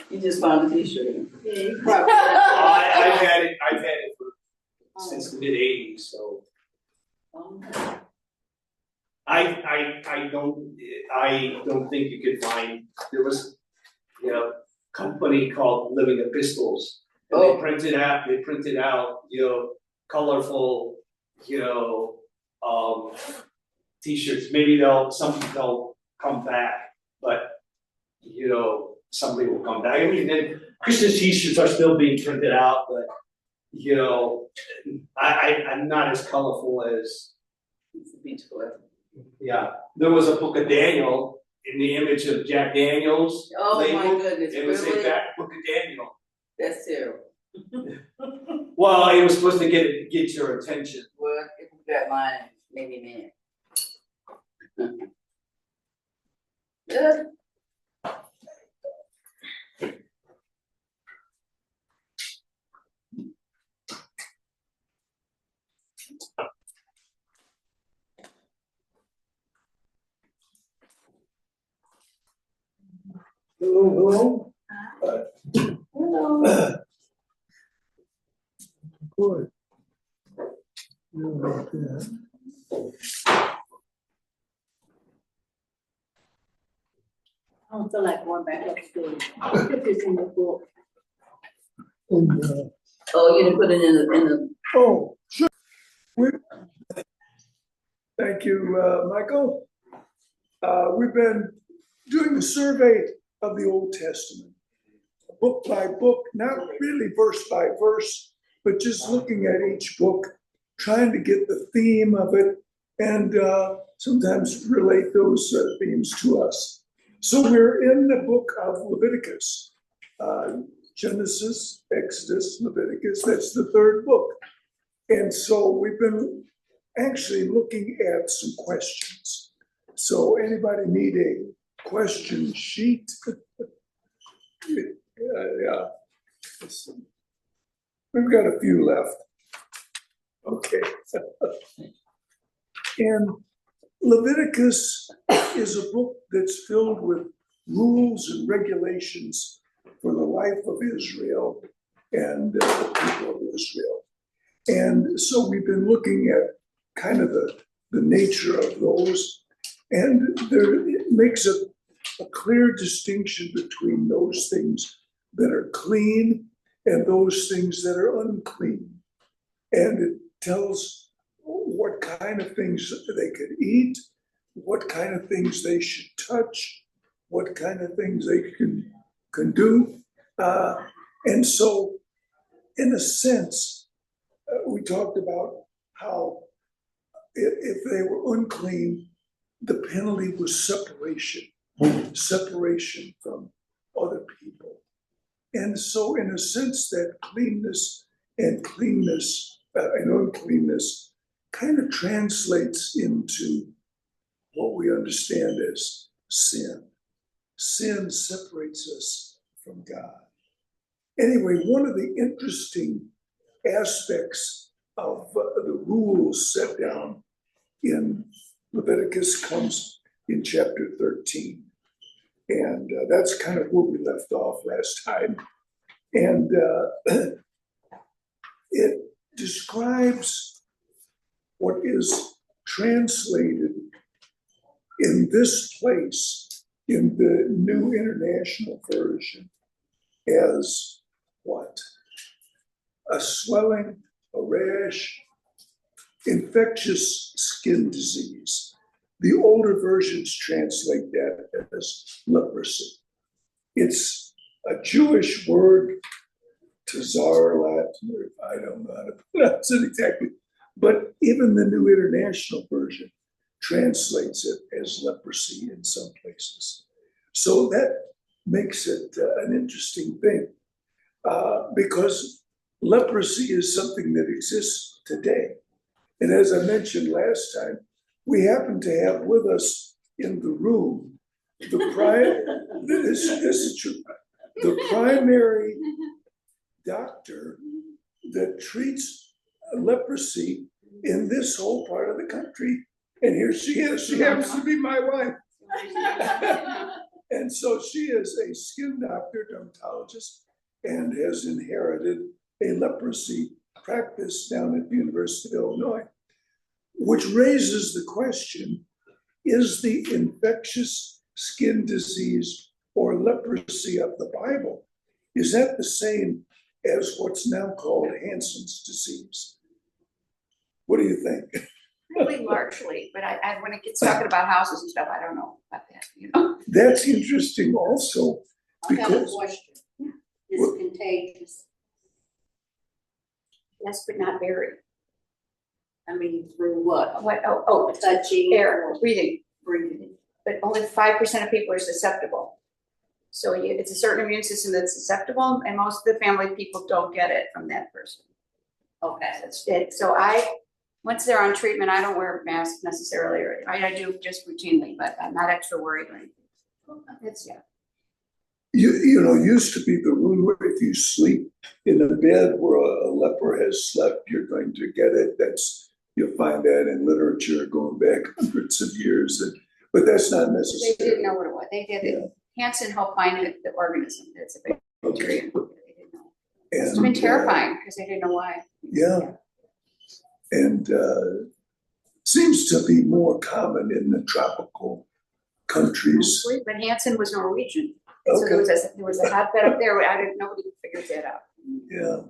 You just found a t-shirt. Yeah, you probably. I've had it since the mid-80s, so. I don't think you could find, there was, company called Living Epistles. And they printed out, colorful, t-shirts. Maybe they'll come back, but, somebody will come back. I mean, then Christmas t-shirts are still being printed out, but, I'm not as colorful as. Beach Boy. Yeah, there was a book of Daniel in the image of Jack Daniels. Oh label. my goodness, It was really? a back book of Daniel. That's terrible. Well, it was supposed to get your attention. Well, if you got mine, maybe man. Yeah. Hello. Hello. Good. Like that. I don't feel like going back upstairs. Put this in the book. And, Oh, you didn't put it in the. oh, sure. Thank you, Michael. We've been doing a survey of the Old Testament, book by book, not really verse by verse, but just looking at each book, trying to get the theme of it, and sometimes relate those themes to us. So we're in the book of Leviticus, Genesis, Exodus, Leviticus. That's the third book. And so we've been actually looking at some questions. So anybody need a question sheet? Yeah. We've got a few left. Okay. And Leviticus is a book that's filled with rules and regulations for the life of Israel and the people of Israel. And so we've been looking at kind of the nature of those. And it makes a clear distinction between those things that are clean and those things that are unclean. And it tells what kind of things they could eat, what kind of things they should touch, what kind of things they can do. And so, in a sense, we talked about how if they were unclean, the penalty was separation from other people. And so, in a sense, that cleanness and uncleanness kind of translates into what we understand as sin. Sin separates us from God. Anyway, one of the interesting aspects of the rules set down in Leviticus comes in chapter 13. And that's kind of where we left off last time. And it describes what is translated in this place in the New International Version as what? A swelling, a rash, infectious skin disease. The older versions translate that as leprosy. It's a Jewish word, tzarat, I don't know how to pronounce it exactly, but even the New International Version translates it as leprosy in some places. So that makes it an interesting thing because leprosy is something that exists today. And as I mentioned last time, we happen to have with us in the room this is true. The primary doctor that treats leprosy in this whole part of the country. And here she is. She happens to be my wife. And so she is a skin doctor, dermatologist, and has inherited a leprosy practice down at the University of Illinois, which raises the question, is the infectious skin disease or leprosy of the Bible, is that the same as what's now called Hansen's disease? What do you think? Really largely, but I, when it gets talking about houses and stuff, I don't know about that, you know? That's interesting also, I got a because question. Is it contagious? Yes, but not very. I mean, through what? What, oh, Touching air, or breathing, breathing? but only 5% of people are susceptible. So it's a certain immune system that's susceptible, and most of the family people don't get it from that person. Okay. That's it. So once they're on treatment, I don't wear a mask necessarily, or I do just routinely, but I'm not extra worried or anything. It's, yeah. you know, used to be the rule where if you sleep in a bed where a leper has slept, you're going to get it. You'll find that in literature going back hundreds of years, but that's not They necessary. didn't know what it was. They did it. Yeah. Hansen helped find the organism. It's a bacteria. They didn't know. It's And, been terrifying because they didn't know why. Yeah. And seems to be more common in the tropical countries. But Hansen was Norwegian. So Okay. there was a hotbed up there. I didn't, nobody figured that out. Yeah.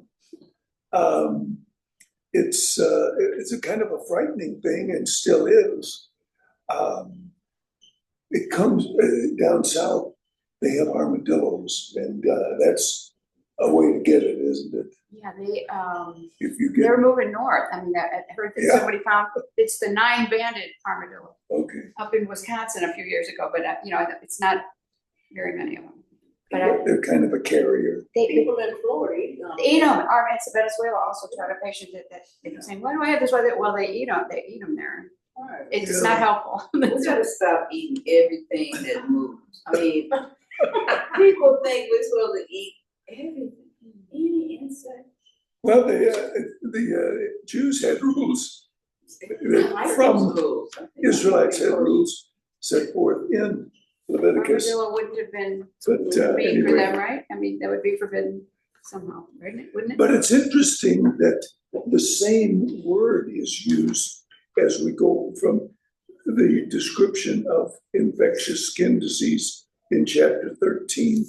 It's a kind of a frightening thing and still is. It comes down south, they have armadillos, and that's a way to get it, isn't it? Yeah, If you get, they're moving north. I mean, I heard that Yeah. somebody found, it's the 9-banded armadillo okay. up in Wisconsin a few years ago, but you know, it's not very many of them. But They're kind of a carrier. they People in Florida eat them. eat them. Our in Venezuela also tried a patient that they keep saying, why do I have this? Well, they eat them. They eat them there. Alright. It's Yeah. not helpful. We gotta stop eating everything that moves. I mean, people think we're supposed to eat everything, any insect. Well, the Jews had rules. I like From those rules. I think Israelites had those rules set forth in Leviticus. Armadillo wouldn't have been But meat for anyway, them, right? I mean, that would be forbidden somehow, wouldn't it? but it's interesting that the same word is used as we go from the description of infectious skin disease in chapter 13.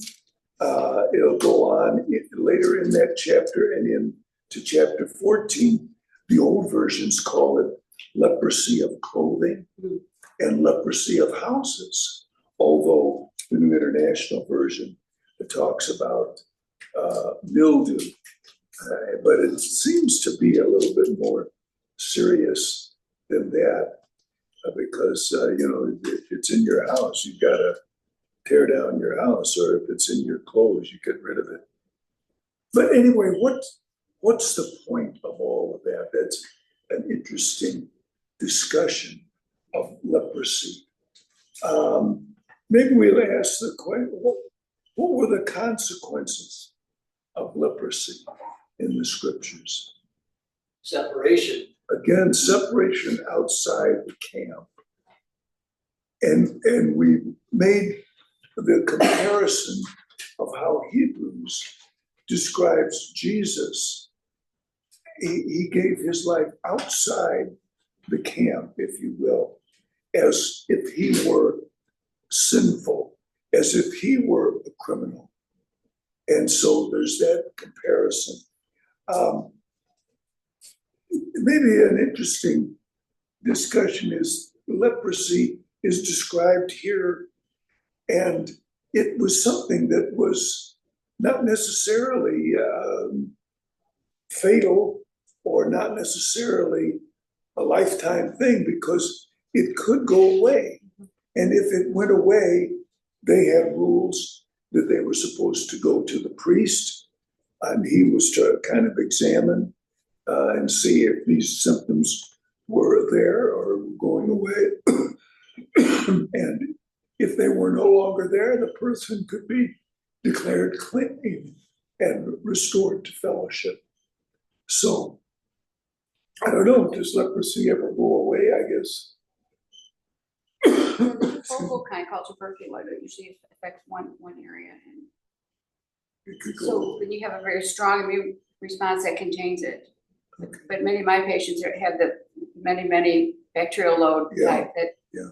It'll go on later in that chapter and into chapter 14. The old versions call it leprosy of clothing and leprosy of houses. Although the New International Version, it talks about mildew, but it seems to be a little bit more serious than that, because you know, if it's in your house, you've got to tear down your house, or if it's in your clothes, you get rid of it. But anyway, what's the point of all of that? That's an interesting discussion of leprosy. Maybe we'll ask the question, what were the consequences of leprosy in the scriptures? Separation. Again, separation outside the camp. And we made the comparison of how Hebrews describes Jesus. He gave his life outside the camp, if you will, as if he were sinful, as if he were a criminal. And so there's that comparison. Maybe an interesting discussion is leprosy is described here, and it was something that was not necessarily fatal or not necessarily a lifetime thing, because it could go away. And if it went away, they had rules that they were supposed to go to the priest, and he was to kind of examine and see if these symptoms were there or going away. And if they were no longer there, the person could be declared clean and restored to fellowship. So, I don't know, does leprosy ever go away, I guess? the focal kind called tuberculosis, it usually affects one area. And It could so go, when you have a very strong immune response, that contains it. But many of my patients have the many bacterial load Yeah, type that yeah.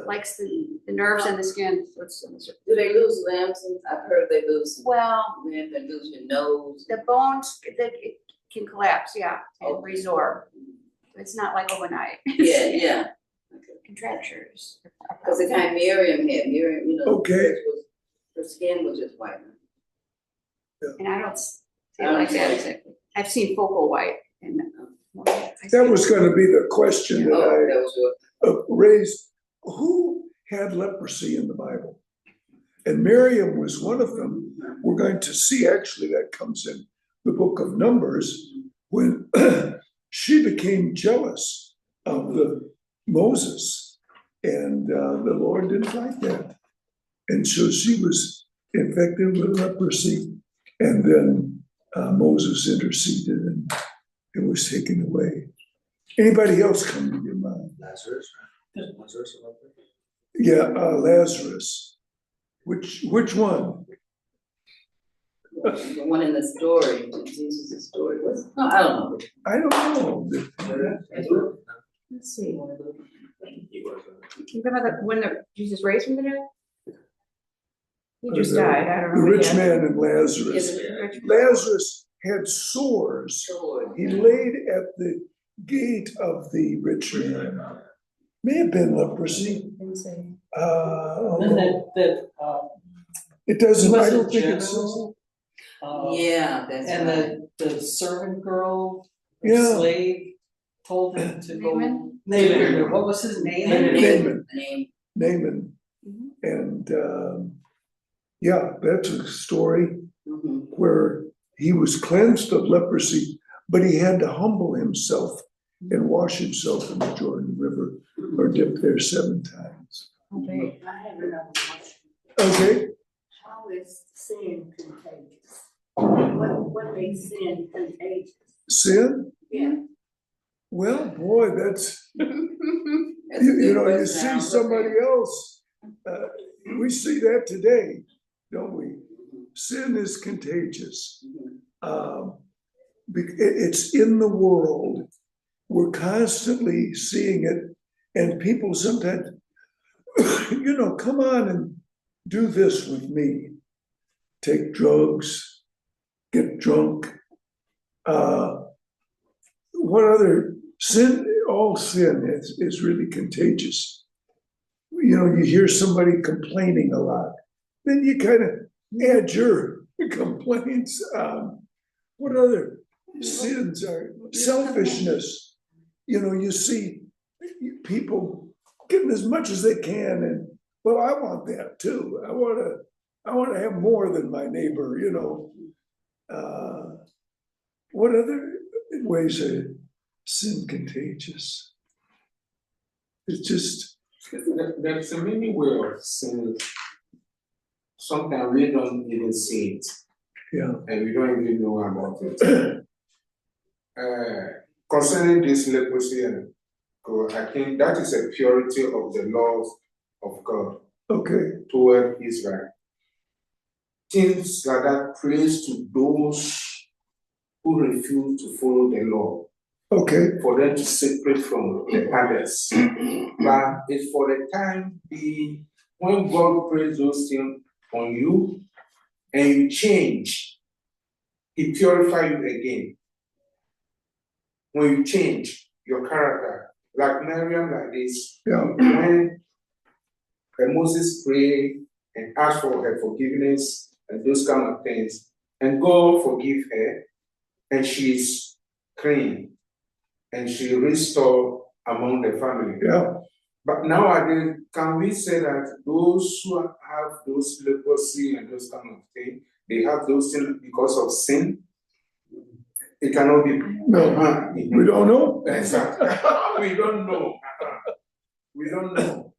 likes the nerves and the skin. So it's, Do they lose limbs? I've heard they lose well, limbs, they lose your nose. the bones, it can collapse, yeah, and Okay. resorb. It's not like overnight. Yeah. Contractures. Cause the kind Miriam had, you know. Okay. hers was- her skin was just white. And I don't see it I don't like that see it. exactly. I've seen focal white and. That was gonna be the question that Oh, that was your. raised. Who had leprosy in the Bible? And Miriam was one of them. We're going to see, actually, that comes in the book of Numbers, when she became jealous of Moses, and the Lord didn't like that. And so she was infected with leprosy, and then Moses interceded and it was taken away. Anybody else come to your mind? Lazarus, right? Lazarus. Yeah, Lazarus. Which one? The one in the story, Jesus' story, no, I don't know. I don't know. Let's see. You remember when Jesus raised from the dead? He just died, I don't The know. rich Yeah. man and Lazarus. Lazarus had sores. He laid at the gate of the rich man. May have been leprosy. Although it doesn't, I don't think it's. Yeah, that's And right. the servant girl, the Yeah. slave, told him to go. Naaman? Naaman, what was his name? Naaman. Name. Naaman. Mhm. And yeah, that's a story Mhm. where he was cleansed of leprosy, but he had to humble himself and wash himself in the Jordan River or dip there 7 times. Okay. I have another question. Okay, How is sin contagious? What makes sin contagious? sin? Yeah. Well, boy, that's, That's a you good know, you question. I see don't somebody know. else. We see that today, don't we? Sin is contagious. It's in the world. We're constantly seeing it, and people sometimes, come on and do this with me. Take drugs, get drunk. What other sin? All sin is really contagious. You hear somebody complaining a lot, then you kind of add your complaints. What other sins are selfishness? You see people getting as much as they can, and well, I want that too. I want to have more than my neighbor. What other ways are sin contagious? It's just There's a many way of sin. Sometimes we don't even see it, and we don't even know about it. Concerning this leprosy, I think that is a purity of the laws of God okay. toward Israel. Things like that praise to those who refuse to follow the law, Okay. for them to separate from the others. But it's for the time being, when God prays those things on you and you change, He purifies you again. When you change your character, like Miriam, like this, when Moses prayed and asked for her forgiveness and those kind of things, and God forgive her, and she's clean, and she restored among the family. But nowadays, can we say that those who have those leprosy and those kind of things, they have those things because of sin? It cannot be. No, we don't know. Exactly. We don't know. We don't know.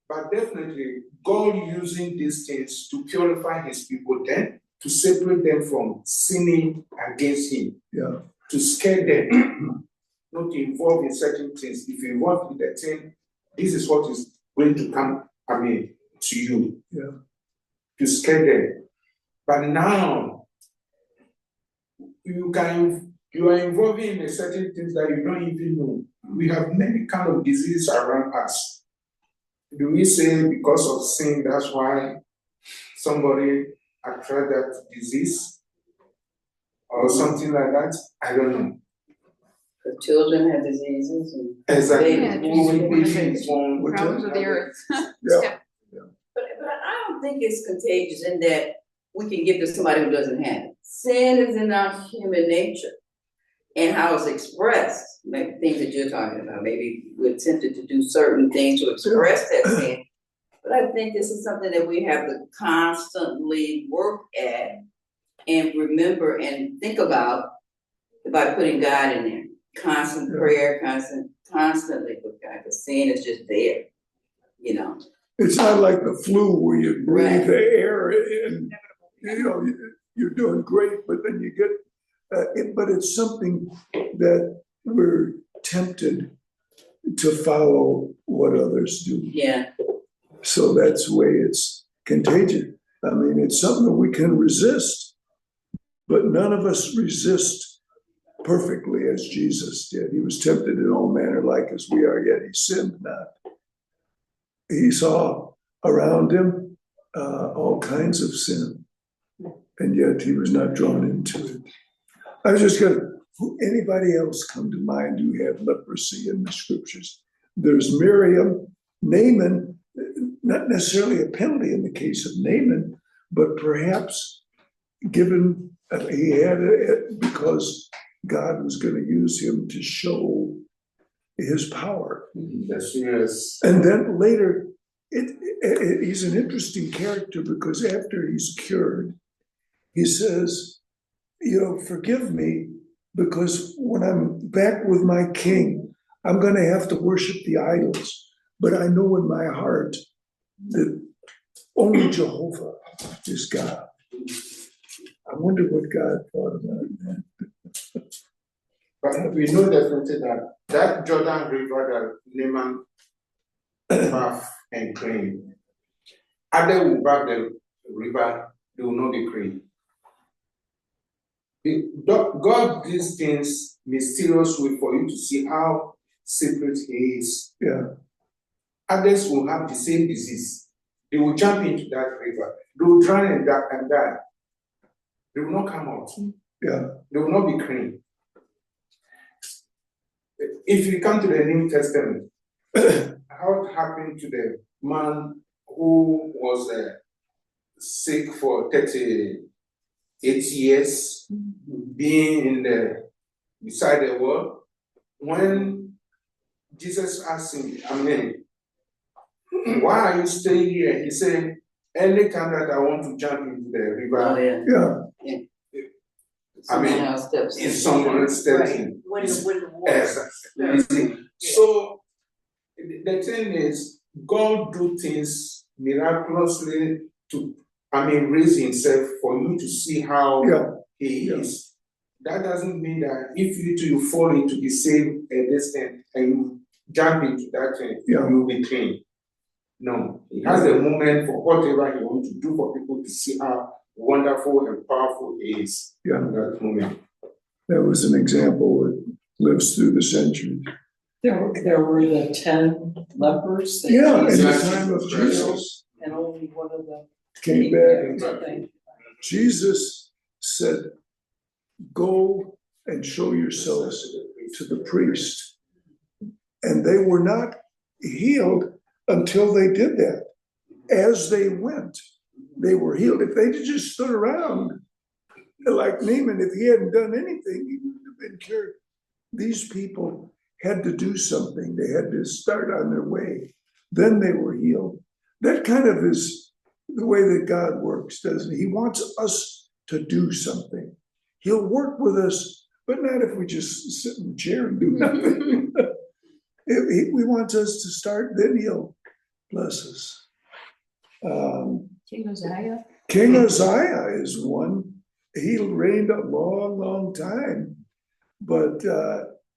But definitely, God using these things to purify His people, then to separate them from sinning against Him, to scare them, not to involve in certain things. If you involve in the thing, this is what is going to come, to you. Yeah. To scare them. But now, you are involving in certain things that you don't even know. We have many kind of diseases around us. Do we say because of sin, that's why somebody attract that disease? Or something like that? I don't know. The children have diseases and. Exactly. Yeah, Babies born with Problems with the earth. Yeah. But I don't think it's contagious in that we can give to somebody who doesn't have it. Sin is in our human nature and how it's expressed, maybe things that you're talking about. Maybe we're tempted to do certain things to express that sin. But I think this is something that we have to constantly work at and remember and think about by putting God in there. Constant prayer, constantly with God. The sin is just there, you know. It's not like the flu where you breathe Right. the air and, you're doing great, but then you get, but it's something that we're tempted to follow what others do. Yeah. So that's the way it's contagious. I mean, it's something that we can resist, but none of us resist perfectly as Jesus did. He was tempted in all manner like as we are, yet he sinned not. He saw around him all kinds of sin, and yet he was not drawn into it. I was just gonna, anybody else come to mind who had leprosy in the scriptures? There's Miriam, Naaman, not necessarily a penalty in the case of Naaman, but perhaps given, he had it because God was going to use him to show his power. Yes. And then later, he's an interesting character because after he's cured, he says, forgive me because when I'm back with my king, I'm going to have to worship the idols. But I know in my heart that only Jehovah is God. I wonder what God thought about that. But we know definitely that Jordan River that Naaman bath and clean. Others will bath the river, they will not be clean. God did these things mysteriously for you to see how secret he is. Yeah. Others will have the same disease. They will jump into that river. They will drown and die. They will not come out. Yeah. They will not be clean. If you come to the New Testament, what happened to the man who was sick for 38 years, being beside the wall? When Jesus asked him, why are you staying here? He said, anytime that I want to jump into the river, Oh, yeah. Yeah. Someone else steps in. if someone steps in. When the war. Exactly. So the thing is, God do things miraculously to, raise himself for you to see how he is. That doesn't mean that if you fall into the same distance and you jump into that thing, you will be clean. No, he has a moment for whatever he wants to do for people to see how wonderful and powerful he is. Yeah. In that moment. That was an example that lives through the centuries. There were the 10 lepers. That Yeah, in the Jesus time of Jesus and only one of them came back. Jesus said, go and show yourselves to the priest. And they were not healed until they did that. As they went, they were healed. If they just stood around like Naaman, if he hadn't done anything, he wouldn't have been cured. These people had to do something. They had to start on their way. Then they were healed. That kind of is the way that God works, doesn't he? He wants us to do something. He'll work with us, but not if we just sit in the chair and do nothing. He wants us to start, then he'll bless us. King Uzziah. King Uzziah is one. He reigned a long, long time, but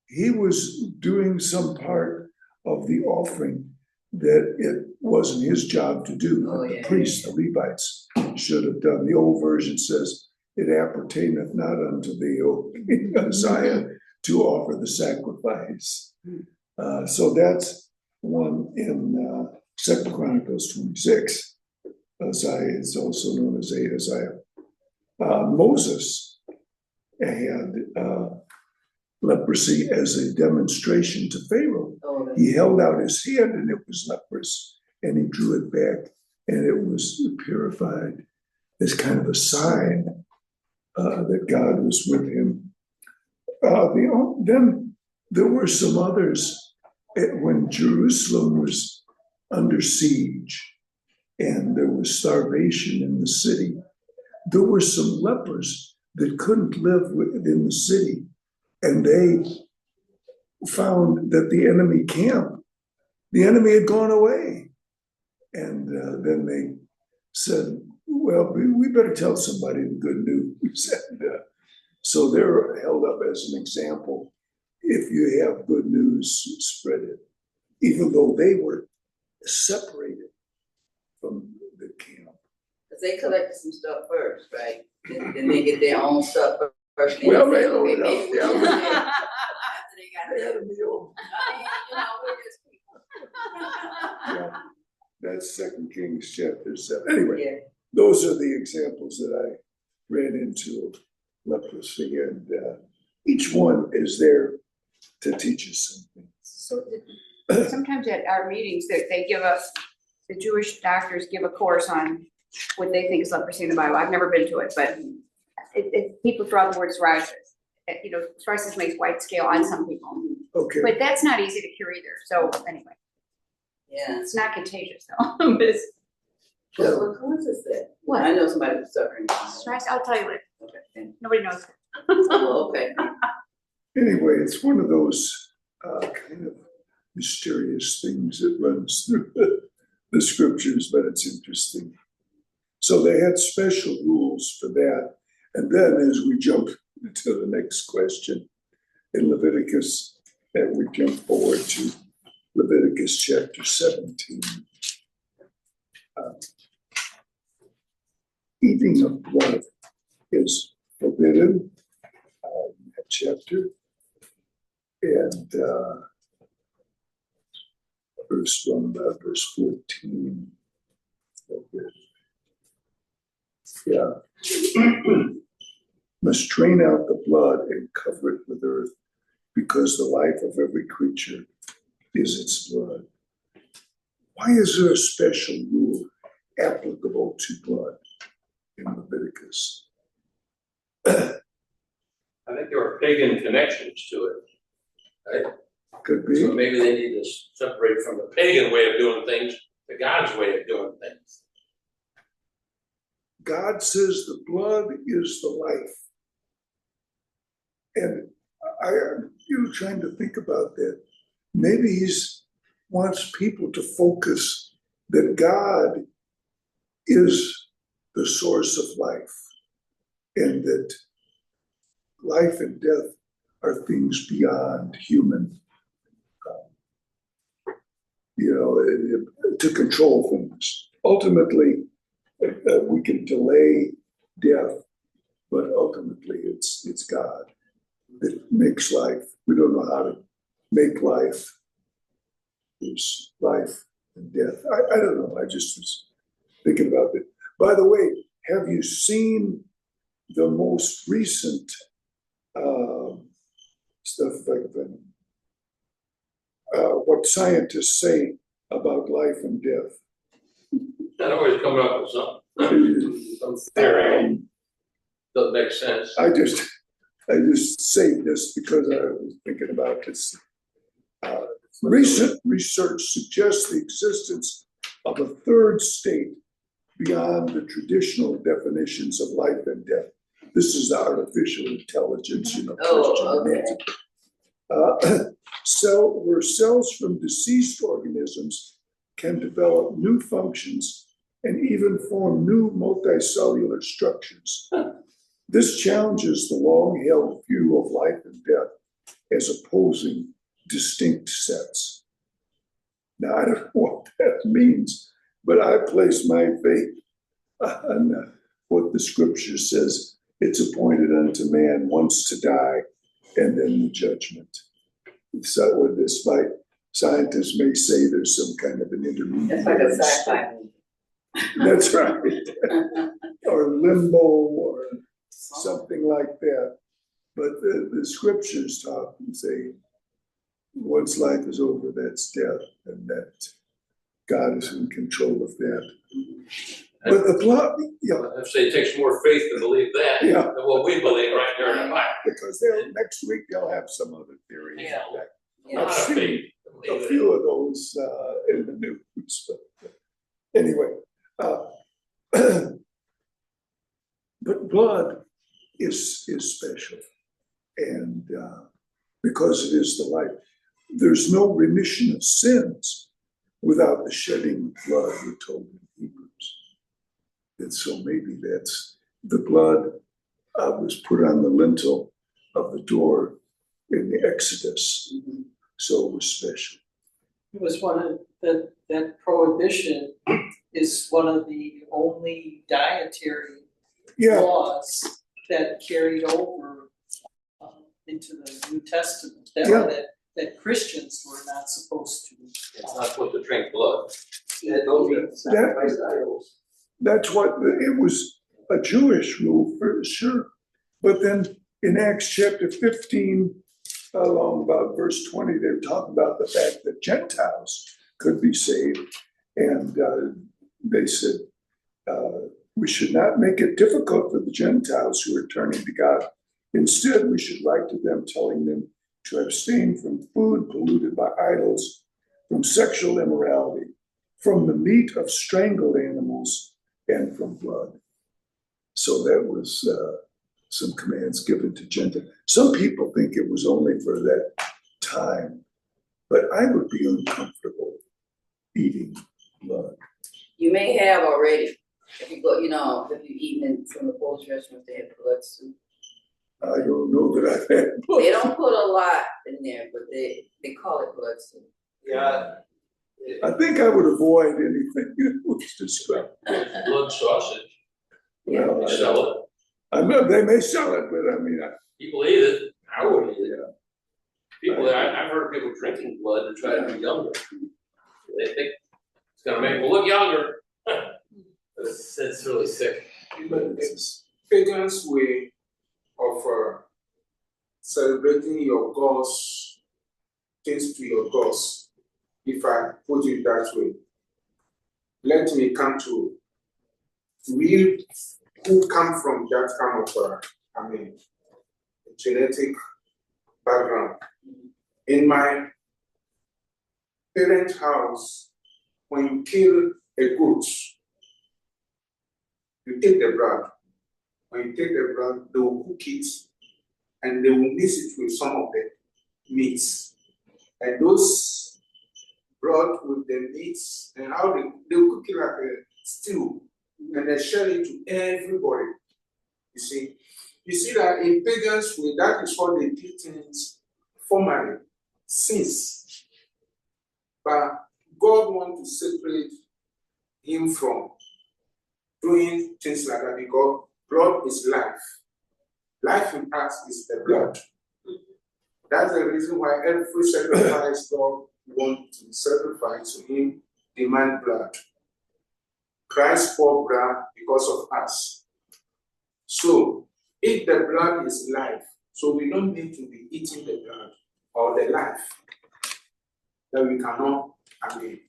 he was doing some part of the offering. that it wasn't his job to do, Oh, that the yeah. priests, the Levites, should have done. The old version says, it appertaineth not unto thee, O Uzziah, to offer the sacrifice. So that's one in 2 Chronicles 26. Uzziah is also known as Ahaziah. Moses had leprosy as a demonstration to Pharaoh. Oh, He held out his hand and it was leprous, and he drew it back and it was purified as kind of a sign that God was with him. Then there were some others when Jerusalem was under siege and there was starvation in the city. There were some lepers that couldn't live within the city, and they found that the enemy had gone away. And then they said, well, we better tell somebody the good news. And, so they're held up as an example. If you have good news, spread it, even though they were separated from the camp. Because they collected some stuff first, right? Then they get their own stuff first. Well, they loaded up, Maybe we yeah. should say, after they got They had there. a meal. We're just people. Yeah. That's 2 Kings chapter 7. Anyway, Yeah. those are the examples that I ran into of leprosy, and each one is there to teach us something. So sometimes at our meetings, they give us, the Jewish doctors give a course on what they think is leprosy in the Bible. I've never been to it, but people throw out the word psoriasis. Psoriasis makes white scale on some people, Okay, but that's not easy to cure either. So anyway, Yeah. it's not contagious though. But it's What causes that? What? I know somebody who's suffering. psoriasis, I'll tell you later. Okay. Nobody knows. Oh, okay. anyway, it's one of those kind of mysterious things that runs through the scriptures, but it's interesting. So they had special rules for that. And then as we jump to the next question in Leviticus, and we jump forward to Leviticus chapter 17. Eating of blood is forbidden in that chapter. And verse 14. Okay. Yeah. Must drain out the blood and cover it with earth, because the life of every creature is its blood. Why is there a special rule applicable to blood in Leviticus? I think there are pagan connections to it. Could be. So maybe they need to separate from the pagan way of doing things to God's way of doing things. God says the blood is the life. And I'm trying to think about that. Maybe he wants people to focus that God is the source of life, and that life and death are things beyond human, to control things. Ultimately, we can delay death, but ultimately it's God that makes life. We don't know how to make life. There's life and death. I don't know. I just was thinking about it. By the way, have you seen the most recent stuff like that? What scientists say about life and death? Not always coming up with some theory that makes sense. I just say this because I was thinking about this. Recent research suggests the existence of a third state beyond the traditional definitions of life and death. This is artificial intelligence, Oh, Christian okay. where cells from deceased organisms can develop new functions and even form new multicellular structures. This challenges the long-held view of life and death as opposing distinct sets. Now, I don't know what that means, but I place my faith on what the scripture says. It's appointed unto man once to die and then the judgment. So despite scientists may say there's some kind of an intermediate. That's like a sci-fi movie. That's right. Or limbo or something like that. But the scriptures talk and say, once life is over, that's death, and that God is in control of that. But the plot, yeah, I'd say it takes more faith to believe that Yeah. than what we believe right here in the Bible. because next week they'll have some other theory. Yeah. Yeah. Not a faith to A believe few of those in the news, but anyway. But blood is special, and because it is the life, there's no remission of sins without the shedding of blood, we're told in Hebrews. And so maybe that's the blood was put on the lintel of the door in the Exodus, so it was special. It was one of that prohibition is one of the only dietary Yeah, laws that carried over into the New Testament, Yeah. that Christians were not supposed to. It's not supposed to drink blood. that's what, it was a Jewish rule for sure. But then in Acts chapter 15, along about verse 20, they talk about the fact that Gentiles could be saved. And they said, we should not make it difficult for the Gentiles who are turning to God. Instead, we should write to them telling them to abstain from food polluted by idols, from sexual immorality, from the meat of strangled animals, and from blood. So that was some commands given to Gentiles. Some people think it was only for that time, but I would be uncomfortable eating blood. You may have already, if you go, if you've eaten in some of the Polish restaurants, they have blood soup. I don't know that I've had blood. They don't put a lot in there, but they call it blood soup. Yeah. I think I would avoid anything that was described. Blood sausage, Well, they sell it, I know they may sell it, but I mean, people eat it, I wouldn't eat it. yeah. People, I've heard people drinking blood to try to be younger. They think it's gonna make them look younger. It's really sick. But it's pagans' way of celebrating your gods, things to your gods, if I put it that way. Let me come to we who come from that kind of genetic background. In my parents' house, when you kill a goat, you take the blood. When you take the blood, they will cook it and they will mix it with some of the meats. And those blood with the meats and how they will cook it like a stew and they share it to everybody. You see that in pagans' way, that is what they did things formally since. But God wants to separate him from doing things like that because blood is life. Life in us is the blood. That's the reason why every sacrifice God wants to sacrifice to him demand blood. Christ poured blood because of us. So if the blood is life, so we don't need to be eating the blood or the life that we cannot agree.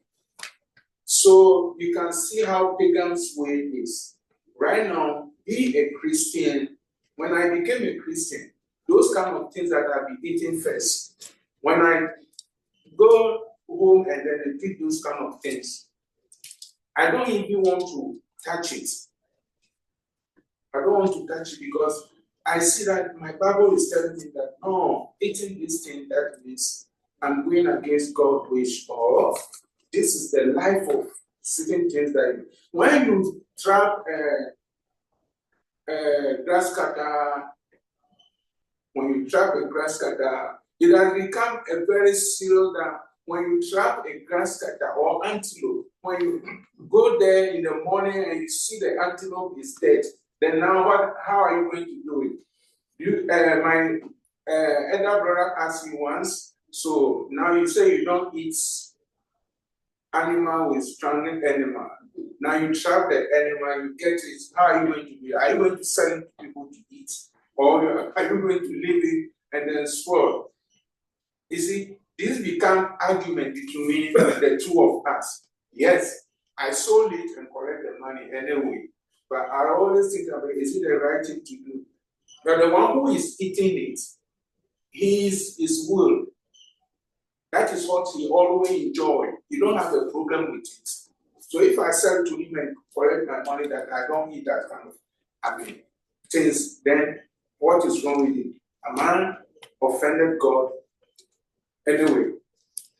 So you can see how pagans' way is. Right now, be a Christian. When I became a Christian, those kind of things that I'll be eating first. When I go home and then I eat those kind of things, I don't even want to touch it. I don't want to touch it because I see that my Bible is telling me that no, eating this thing, that means I'm going against God's wish, or this is the life of certain things that when you trap grass cutter, when you trap a grass cutter, it has become a very serious that when you trap a grass cutter or antelope, when you go there in the morning and you see the antelope is dead, then now how are you going to do it? My elder brother asked me once, so now you say you don't eat animal with stranded animal. Now you trap the animal, you get it, how are you going to do it? Are you going to sell it to people to eat? Or are you going to leave it and then spoil? You see, this become argument between the two of us. Yes, I sold it and collect the money anyway, but I always think about, is it the right thing to do? But the one who is eating it, his will. That is what he always enjoy. You don't have a problem with it. So if I sell to him and collect my money, that I don't eat that kind of things, then what is wrong with it? A man offended God anyway.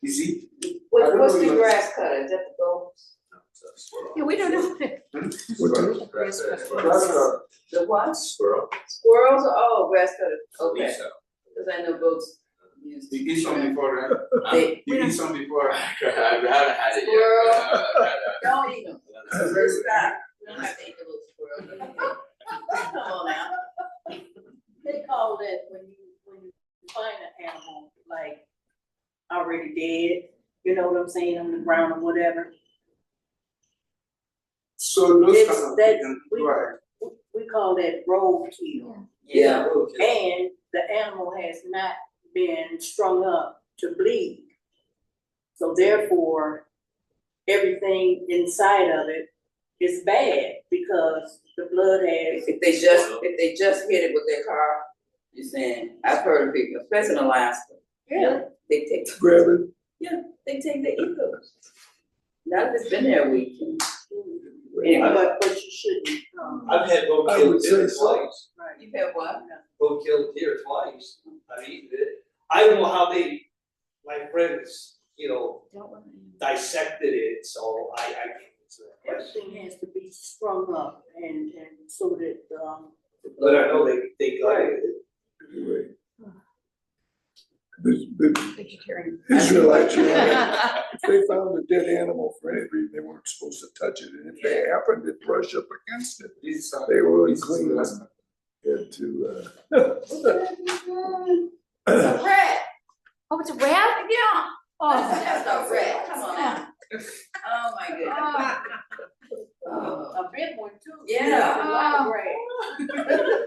You see? What's the grass cutter? Is that the goat? Yeah, we don't know. The what? Squirrel. Squirrels? Oh, grass cutter. Okay. So. Because I know goats use. You eat some before, right? They You eat some before. I haven't had it Squirrel. yet. don't eat them. Stop. We don't have to eat the little squirrels. Come on now. They call that when you find an animal, like already dead, you know what I'm saying, on the ground or whatever. So those It's- kind of that's- things, we- right? We call that roadkill. Yeah. And the animal has not been strung up to bleed. So therefore, everything inside of it is bad because the blood has. If they just hit it with their car, you're saying, I've heard of people, especially in Alaska. Yeah. They take, Grab it. they eagles. Not if it's been there a week. Anyway, But you shouldn't, I've had both I killed would deer say so. twice. right. you've had what? Both killed deer twice. I've eaten it. I don't know how my friends, dissected it, so I can't answer that question. Everything has to be strung up and so that, But I know they got it. Anyway. The Vegetarian. Israelites, they found a dead animal for any reason, they weren't supposed to touch it, and if they happened to brush up against it, This, they were this is unclean. last- Had to, It's a rat. Oh, it's a rat? Yeah. Oh. That's a rat. Come on now. Oh, my goodness. Oh. a big one too. Yeah. Like a rat.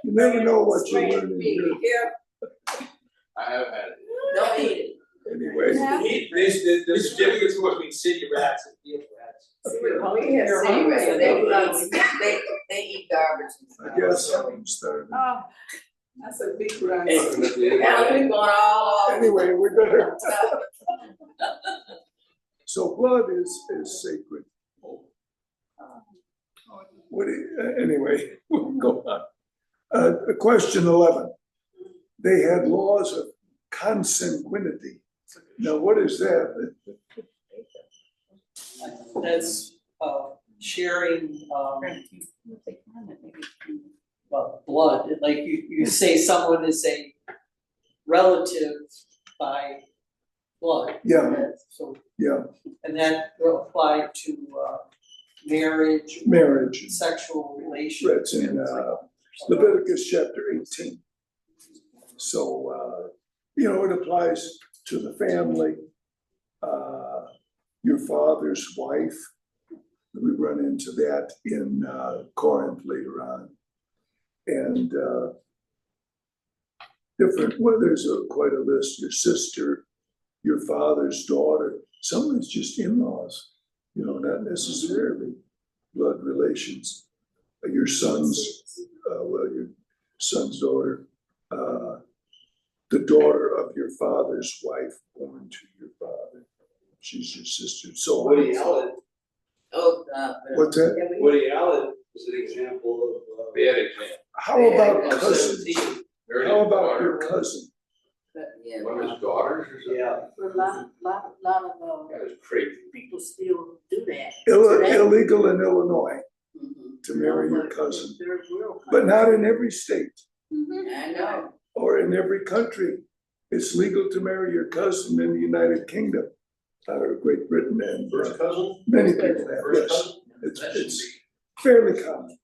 you never know what you learn in Be here. careful. I have had it. Don't eat it. Anyway, There's a difference between city rats and field rats. We have city rats. They eat garbage. I guess something started. Oh. That's a big rat. Now we're going all off. Anyway, we better, so blood is sacred. What, anyway, we'll go on. Question 11. They had laws of consanguinity. Now, what is that? That's sharing blood, like you say someone is a relative by blood. Yeah, So, yeah, and that will apply to marriage, marriage. sexual relations. That's in Leviticus chapter 18. So, it applies to the family, your father's wife. We run into that in Corinth later on. And there's quite a list, your sister, your father's daughter, some of it's just in-laws, not necessarily blood relations. Your son's, your son's daughter, the daughter of your father's wife born to your father. She's your sister, so. Woody Allen, Oh, What's that? Woody Allen is an example of. Bad example. How about Of cousins? 17, married How his about daughter. your cousin? Yeah. One of his daughters or something? Yeah. A lot of That was crazy. people still do that. Illegal in Illinois Mhm. to marry your cousin, They're real but not in every state I know. or in every country. it's legal to marry your cousin in the United Kingdom, Great Britain, and First cousin? many people have, First yes. cousin? It's, That should it's be fairly common.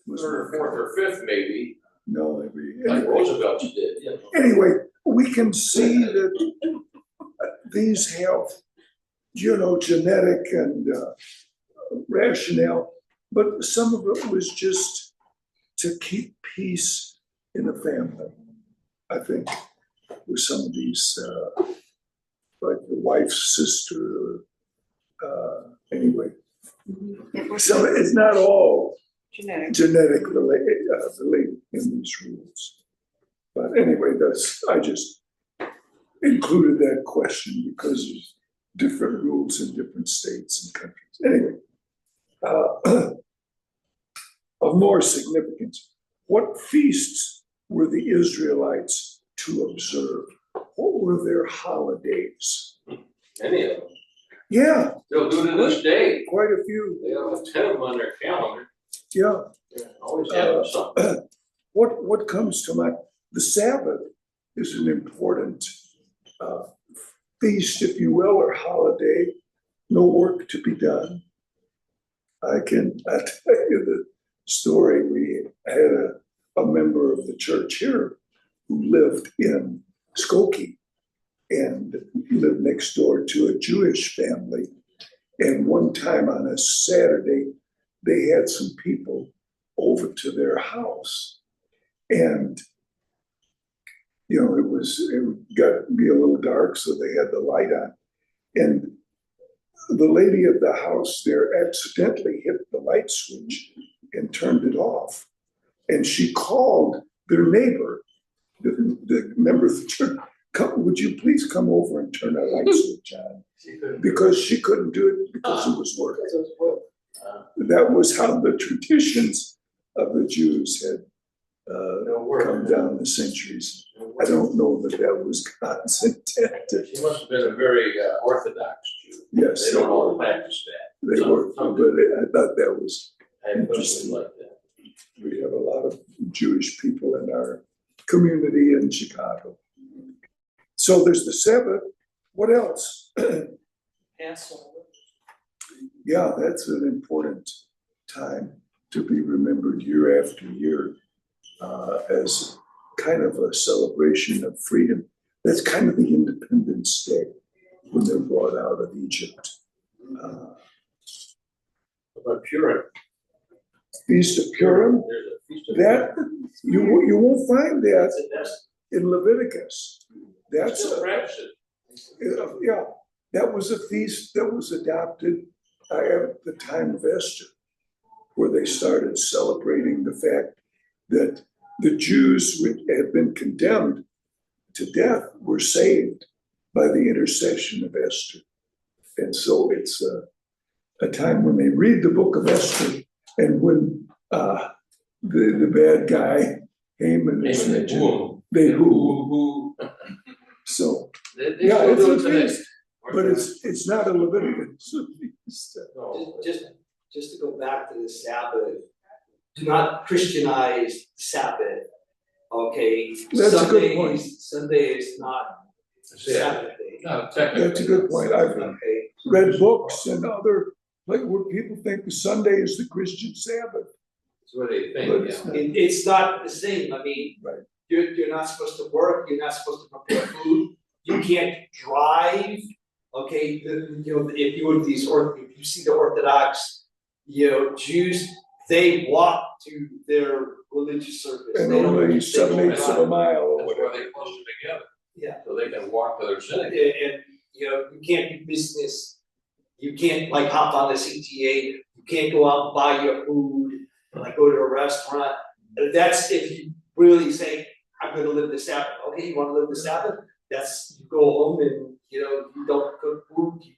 Was third or fourth or fifth maybe, No, like anyway. Roosevelt did, yeah. Anyway, we can see that these have, genetic and rationale, but some of it was just to keep peace in the family. I think with some of these, like the wife's sister, anyway. So it's not all Genetic. genetic related in these rules. But anyway, I just included that question because of different rules in different states and countries. Anyway, of more significance, what feasts were the Israelites to observe? What were their holidays? Many of them. Yeah, They'll do it to this day. quite a few. They have 10 of them on their calendar. Yeah. Yeah, always have something. What comes to mind? The Sabbath is an important feast, if you will, or holiday. No work to be done. I'll tell you the story. We had a member of the church here who lived in Skokie and lived next door to a Jewish family. And one time on a Saturday, they had some people over to their house. And, it got to be a little dark, so they had the light on. And the lady of the house there accidentally hit the light switch and turned it off. And she called their neighbor, the member of the church, would you please come over and turn that light switch on? Because she couldn't do it because it was work. That was how the traditions of the Jews had come down the centuries. I don't know that was God's intent. She must have been a very Orthodox Jew. Yes, They don't all practice that. they were, but I thought that was, I personally like that. we have a lot of Jewish people in our community in Chicago. So there's the Sabbath. What else? Passover. Yeah, that's an important time to be remembered year after year as kind of a celebration of freedom. That's kind of the Independence Day when they're brought out of Egypt. But Purim. Feast of Purim, There's a feast of that, Purim. you won't find that That's in Leviticus. That's, still practice it. yeah, that was a feast that was adopted at the time of Esther, where they started celebrating the fact that the Jews who had been condemned to death were saved by the intercession of Esther. And so it's a time when they read the book of Esther, and when the bad guy, Haman, is mentioned, they who. So, They yeah, still it's do a it today. feast, but it's not a Leviticus feast. No. Just to go back to the Sabbath, do not Christianize Sabbath, okay? That's a good point. Sunday is not Sabbath day. No, technically. That's a good point. I've Okay. read books and other, like where people think Sunday is the Christian Sabbath. That's what they But think, it's yeah. not. It's not the same, I mean, Right. you're not supposed to work, you're not supposed to prepare food, you can't drive, okay? If you were if you see the Orthodox, Jews, they walk to their religious service. And They don't- only they 7/8 of a don't- mile or That's why whatever. they cluster together. Yeah. So they can walk to their And, synagogue. you can't do business, you can't like hop on the CTA, you can't go out and buy your food, like go to a restaurant. That's if you really say, I'm gonna live the Sabbath, okay, you wanna live the Sabbath? That's, you go home and, you don't cook food, you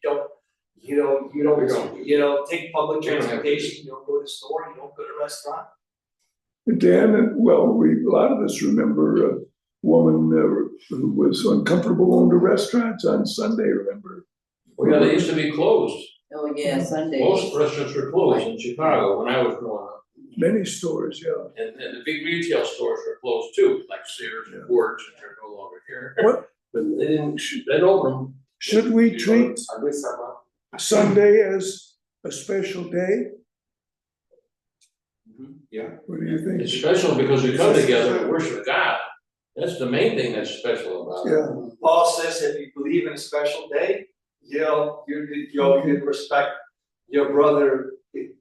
don't take public transportation, you don't go to the store, you don't go to a restaurant. Dan, well, a lot of us remember a woman who was uncomfortable going to restaurants on Sunday, remember? Well, yeah, they used to be closed. Oh, yeah, Sunday. Most restaurants were closed in Chicago when I was growing up. Many stores, yeah. And the big retail stores were closed too, like Sears and Words, which are no longer here. But they didn't open them. Should we treat I wish someone. Sunday as a special day? Yeah. What do you think? It's special because we come together to worship God. That's the main thing that's special about it. Yeah, Paul says if you believe in a special day, you'll respect your brother,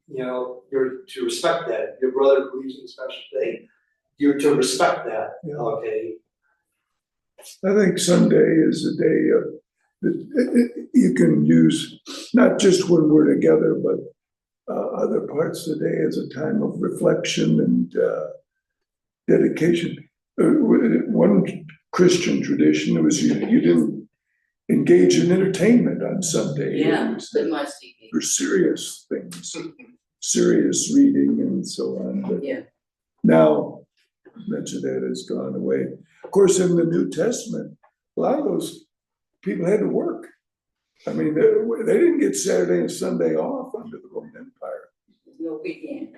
you're to respect that. If your brother believes in a special day, you're to respect that, Yeah. okay? I think Sunday is a day that you can use, not just when we're together, but other parts of the day as a time of reflection and dedication. One Christian tradition was you didn't engage in entertainment on Sunday. Yeah, It was pretty much TV. for serious things, serious reading and so on. But Yeah. now, much of that has gone away. Of course, in the New Testament, a lot of those people had to work. I mean, they didn't get Saturday and Sunday off under the Roman Empire. No weekend.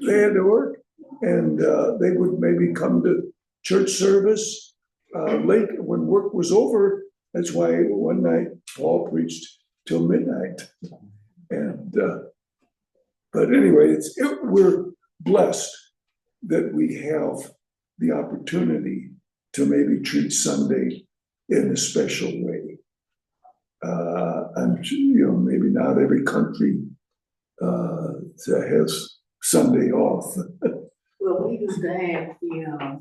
They had to work, and they would maybe come to church service late when work was over. That's why one night Paul preached till midnight. And but anyway, we're blessed that we have the opportunity to maybe treat Sunday in a special way. I'm sure, maybe not every country has Sunday off. Well, we used to have the,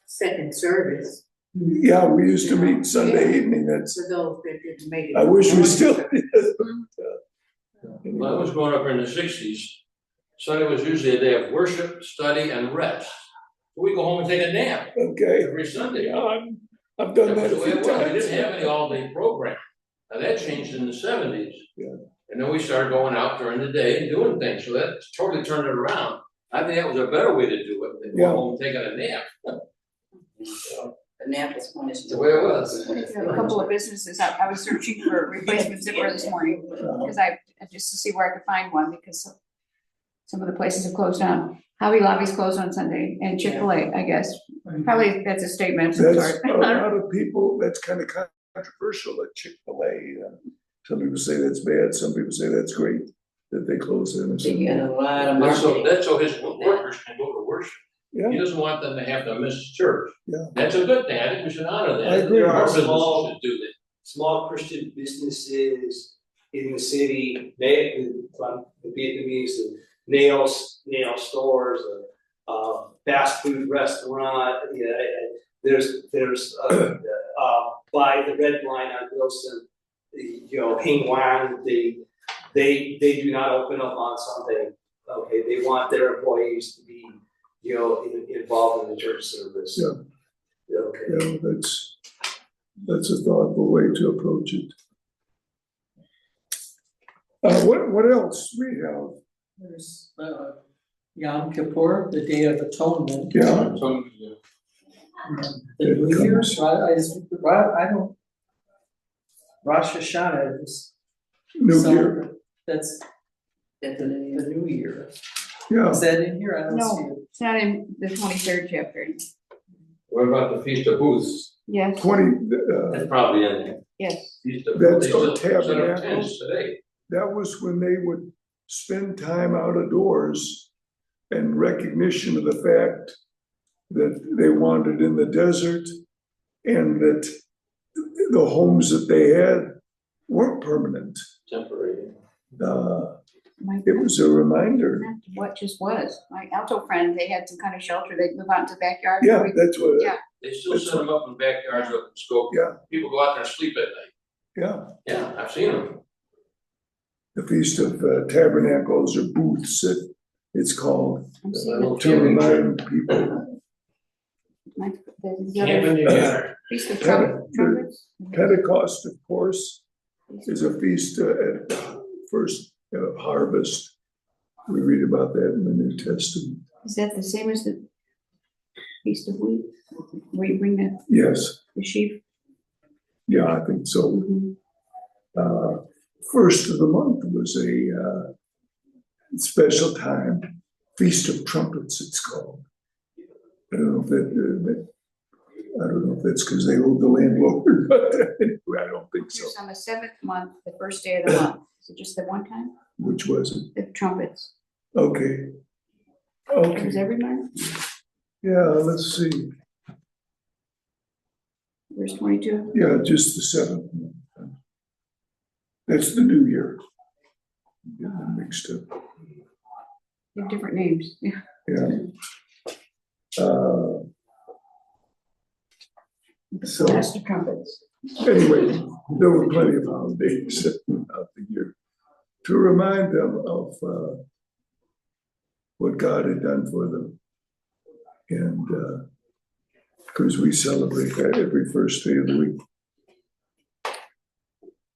second service Yeah, we used to meet Sunday evening. That's, for those that didn't make it. I wish we still did. When I was growing up in the sixties, Sunday was usually a day of worship, study, and rest. We go home and take a nap Okay. every Sunday. Yeah, I've done that That was a the way few it was. We times. didn't have any all-day program. Now that changed in the seventies. Yeah. And then we started going out during the day and doing things, so that totally turned it around. I think that was a better way to do it, than Yeah. going home and taking a nap. The nap was punishment. The way it was. A couple of businesses, I was searching for a replacement zipper this morning, because just to see where I could find one, because some of the places have closed down. Hobby Lobby's closed on Sunday, and Chick-fil-A, I guess. Probably that's a statement of some That's sort. a lot of people, that's kind of controversial at Chick-fil-A. Some people say that's bad, some people say that's great, that they close them. They get a lot of That's so, marketing. that's so his workers can go to worship. Yeah, He doesn't want them to have to miss church. Yeah. That's a good thing. I think we should honor that. I agree. There are More businesses small- should do that. Small Christian businesses in the city, the Vietnamese, nail stores, fast food restaurant, there's by the red line on Wilson, Hing Wan, they do not open up on Sunday. Okay, they want their employees to be, involved in the church service. Yeah. Okay. that's a thoughtful way to approach it. What else we have? There's Yom Kippur, the Day of Atonement. Yeah, The New Year's, I don't. Rosh Hashanah is. New Year, That's That's the what it is. New Year. yeah. Is that in here? I don't see No, it. it's not in the 23rd chapter. What about the Feast of Booths? Yes, 20, That's probably in there. yes. Feast of That's Booths. called They still set up Tabernacles. tents today. that was when they would spend time out of doors in recognition of the fact that they wandered in the desert and that the homes that they had weren't permanent. Temporary. It was a reminder. What just was, my Alto friend, they had some kind of shelter, they'd move out into the backyard. Yeah, that's what, Yeah. They still That's set them up in backyards up in Skokie. Yeah. People go out there and sleep at night. yeah. Yeah, I've seen them. The Feast of Tabernacles or Booths, it's called, I'm seeing it. to remind people. The other Camping together. Feast of Trumpets. Trumpets. Pentecost, of course, is a feast at first harvest. We read about that in the New Testament. Is that the same as the Feast of Wheat? Where you bring the Yes, sheep? yeah, I think so. First of the month was a special time, Feast of Trumpets, it's called. I don't know if that I don't know if that's because they owed the landlord, but anyway, I don't think so. It's on the 7th month, the first day of the month. Is it just the one time? Which was it? The trumpets. Okay. It was Okay, every month? yeah, let's see. Verse 22? Yeah, just the 7th. That's the new year. Get them mixed up, They have different names. Yeah. yeah. So Master trumpets. anyway, there were plenty of holidays throughout the year to remind them of what God had done for them. And because we celebrate that every first day of the week.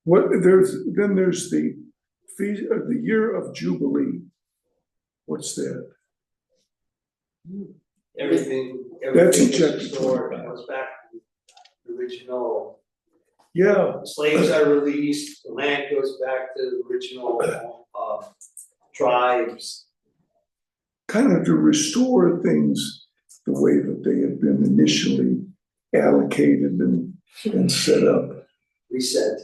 There's the feast of the year of Jubilee. What's that? Everything, That's in everything chapter is restored, 25. goes back to the original. Yeah, Slaves are released, the land goes back to the original, tribes. kind of to restore things the way that they had been initially allocated and set up. Reset.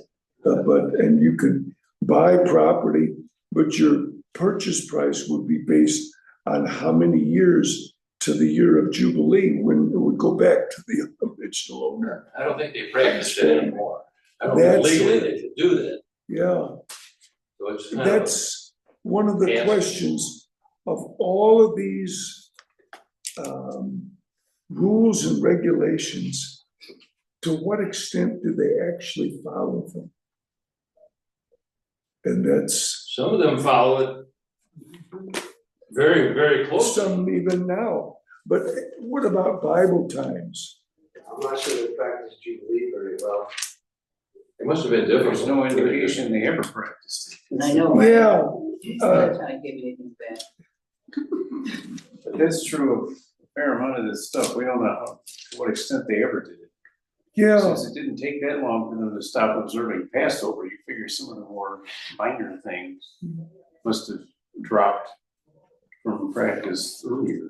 And you could buy property, but your purchase price would be based on how many years to the year of Jubilee when it would go back to the original owner. I don't think they practice that anymore. I don't That's think legally it. they should do that, Yeah, so it's kind of. that's one of the Yes. questions of all of these rules and regulations. To what extent do they actually follow them? And that's Some of them follow it very, very closely. some even now. But what about Bible times? I'm not sure they practice Jubilee very well. It must have been different. There's no indication they ever practiced it. I know, right? Yeah, It's not trying to give anything back. But that's true of a fair amount of this stuff. We don't know to what extent they ever did it. yeah, Since it didn't take that long for them to stop observing Passover, you figure some of the more minor things must have dropped from practice earlier.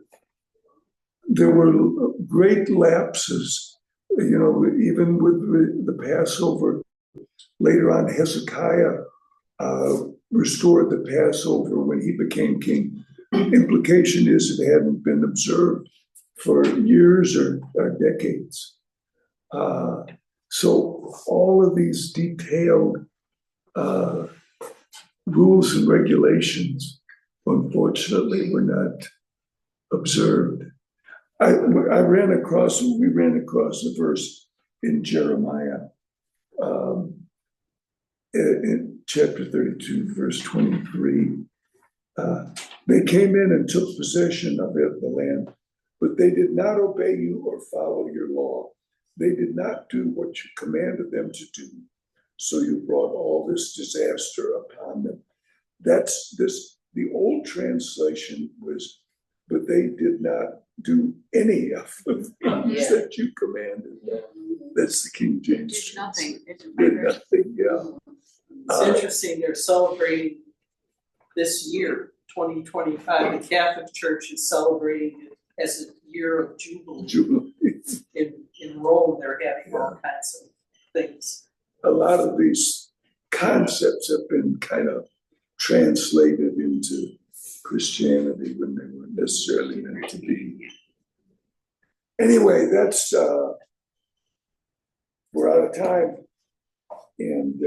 there were great lapses, even with the Passover. Later on, Hezekiah restored the Passover when he became king. Implication is it hadn't been observed for years or decades. So all of these detailed rules and regulations, unfortunately, were not observed. We ran across a verse in Jeremiah, in chapter 32, verse 23. They came in and took possession of it, the land, but they did not obey you or follow your law. They did not do what you commanded them to do. So you brought all this disaster upon them. The old translation was, but they did not do any of the things that you commanded them. That's the King James. Did nothing. It's a Did record. nothing, yeah. It's interesting, they're celebrating this year, 2025, the Catholic Church is celebrating it as a year of jubilee. Jubilee. In Rome, they're having all kinds of things. A lot of these concepts have been kind of translated into Christianity when they weren't necessarily meant to be. Anyway, that's we're out of time, and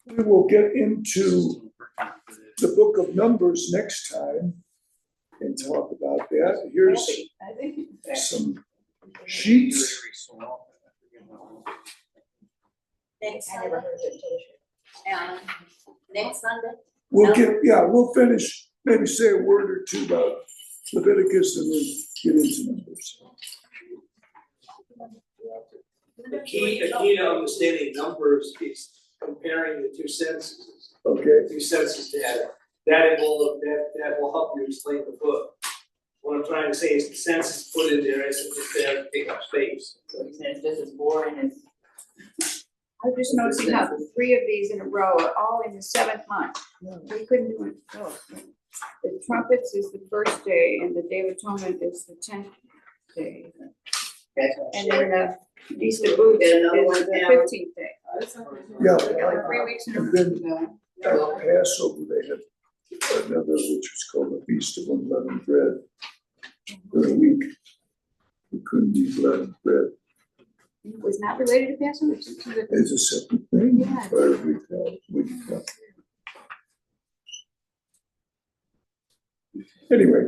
we will get into the book of Numbers next time and talk about that. Here's I think. some sheets. Next I never heard of it until this year. Next Sunday? We'll finish, maybe say a word or two about Leviticus and then get into Numbers. The key to understanding numbers is comparing the two censuses, Okay, two census data. That will help you explain the book. What I'm trying to say is the census put in there isn't just there to take up space. So he said it's just as boring as. I'm just noticing how the 3 of these in a row are all in the 7th month. We couldn't do it. The trumpets is the first day and the Day of Atonement is the 10th day. And then the Easter boot is the 15th day. Yeah. Yeah, like 3 weeks in a And then at Passover, they had another, which was called the Feast of Unleavened Bread. For a week, it couldn't be leavened bread. It was not related to Passover. It's a separate thing. Yeah. For every week. Anyway,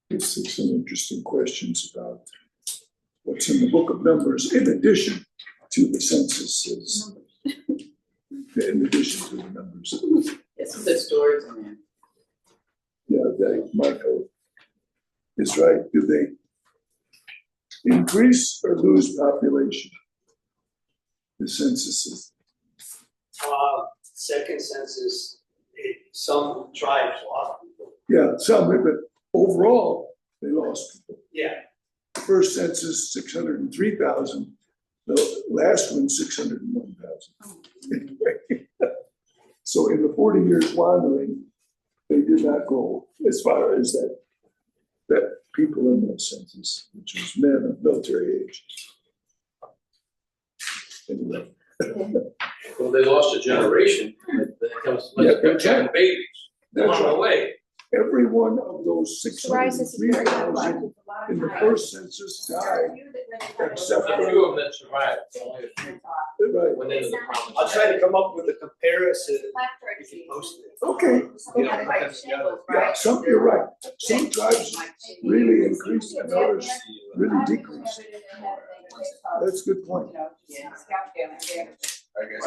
it's some interesting questions about what's in the book of Numbers, in addition to the censuses. In addition to the numbers. There's some good stories in there. Yeah, that Michael is right. Do they increase or lose population? The censuses. Second census, some tribes lost people. Yeah, some, but overall, they lost people. Yeah. The first census, 603,000. The last one, 601,000. Anyway, so in the 40 years wandering, they did not go as far as that people in the census, which was men of military age. Anyway. Well, they lost a generation, that comes, Yeah, like, having babies, That's along the right. way. Every one of those Psoriasis is very common. 603,000 in the first census died, except A for, few of them that survived, only a few right, went into the promised I'll try to come up with a comparison, Black we can post it. okay. Yeah, because, yeah, Yeah, some, you're right. Some tribes really increased and others really decreased. That's a good point. Yeah. I guess.